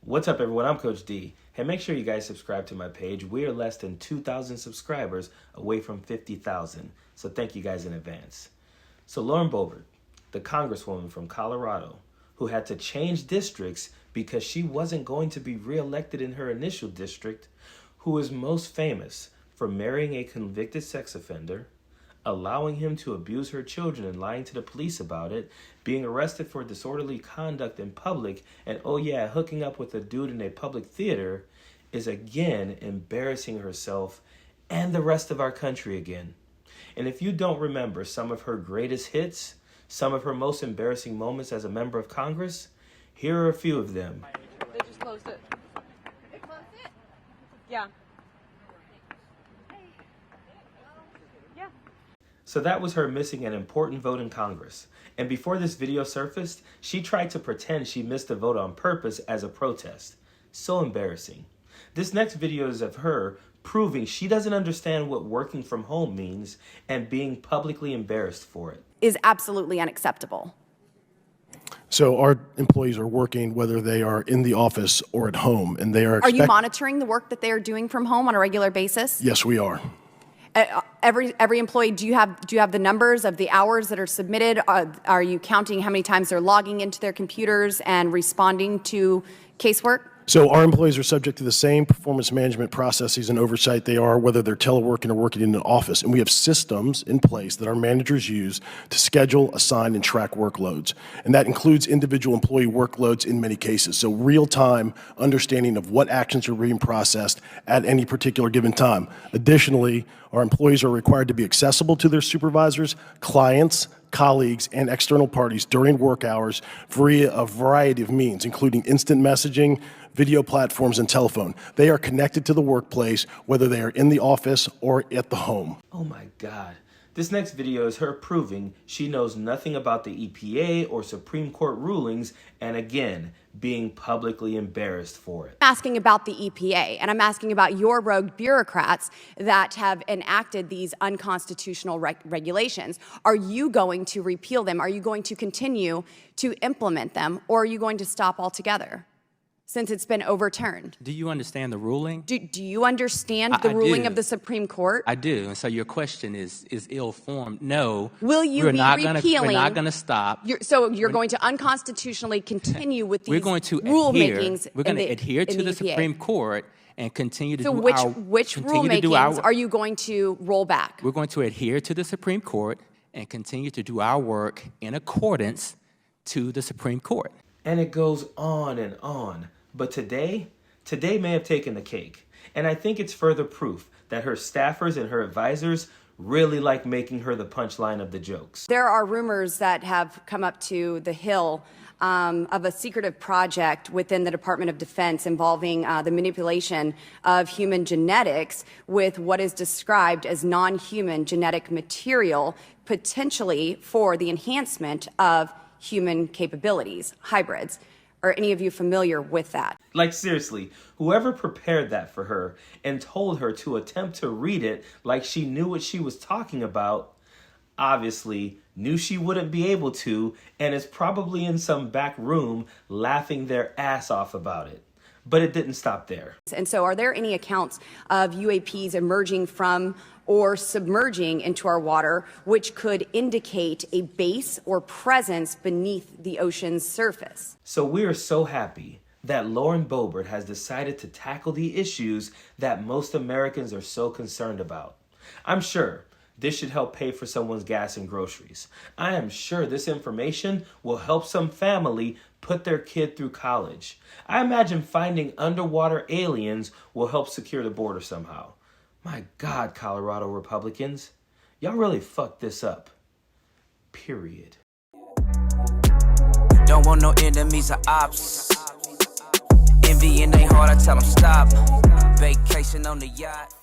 What's up, everyone? I'm Coach D. Hey, make sure you guys subscribe to my page. We are less than 2,000 subscribers away from 50,000. So thank you guys in advance. So Lauren Boebert, the congresswoman from Colorado, who had to change districts because she wasn't going to be reelected in her initial district, who is most famous for marrying a convicted sex offender, allowing him to abuse her children and lying to the police about it, being arrested for disorderly conduct in public, and oh yeah, hooking up with a dude in a public theater, is again embarrassing herself and the rest of our country again. And if you don't remember some of her greatest hits, some of her most embarrassing moments as a member of Congress, here are a few of them. They just closed it. They closed it? Yeah. Yeah. So that was her missing an important vote in Congress. And before this video surfaced, she tried to pretend she missed the vote on purpose as a protest. So embarrassing. This next video is of her proving she doesn't understand what working from home means and being publicly embarrassed for it. Is absolutely unacceptable. So our employees are working whether they are in the office or at home, and they are Are you monitoring the work that they are doing from home on a regular basis? Yes, we are. Every employee, do you have the numbers of the hours that are submitted? Are you counting how many times they're logging into their computers and responding to casework? So our employees are subject to the same performance management processes and oversight they are whether they're teleworking or working in an office. And we have systems in place that our managers use to schedule, assign, and track workloads. And that includes individual employee workloads in many cases. So real-time understanding of what actions are being processed at any particular given time. Additionally, our employees are required to be accessible to their supervisors, clients, colleagues, and external parties during work hours via a variety of means, including instant messaging, video platforms, and telephone. They are connected to the workplace, whether they are in the office or at the home. Oh my God. This next video is her proving she knows nothing about the EPA or Supreme Court rulings, and again, being publicly embarrassed for it. I'm asking about the EPA, and I'm asking about your rogue bureaucrats that have enacted these unconstitutional regulations. Are you going to repeal them? Are you going to continue to implement them, or are you going to stop altogether? Since it's been overturned. Do you understand the ruling? Do you understand the ruling of the Supreme Court? I do, and so your question is ill-formed. No. Will you be repealing? We're not going to stop. So you're going to unconstitutionally continue with these rulemakings. We're going to adhere to the Supreme Court and continue to do our. So which rulemakings are you going to roll back? We're going to adhere to the Supreme Court and continue to do our work in accordance to the Supreme Court. And it goes on and on. But today may have taken the cake. And I think it's further proof that her staffers and her advisors really like making her the punchline of the jokes. There are rumors that have come up to the Hill of a secretive project within the Department of Defense involving the manipulation of human genetics with what is described as non-human genetic material, potentially for the enhancement of human capabilities, hybrids. Are any of you familiar with that? Like seriously, whoever prepared that for her and told her to attempt to read it like she knew what she was talking about, obviously knew she wouldn't be able to and is probably in some back room laughing their ass off about it. But it didn't stop there. And so are there any accounts of UAPs emerging from or submerging into our water, which could indicate a base or presence beneath the ocean's surface? So we are so happy that Lauren Boebert has decided to tackle the issues that most Americans are so concerned about. I'm sure this should help pay for someone's gas and groceries. I am sure this information will help some family put their kid through college. I imagine finding underwater aliens will help secure the border somehow. My God, Colorado Republicans, y'all really fucked this up. Period. Don't want no enemies or ops. Envy in they heart, I tell them stop. Vacation on the yacht.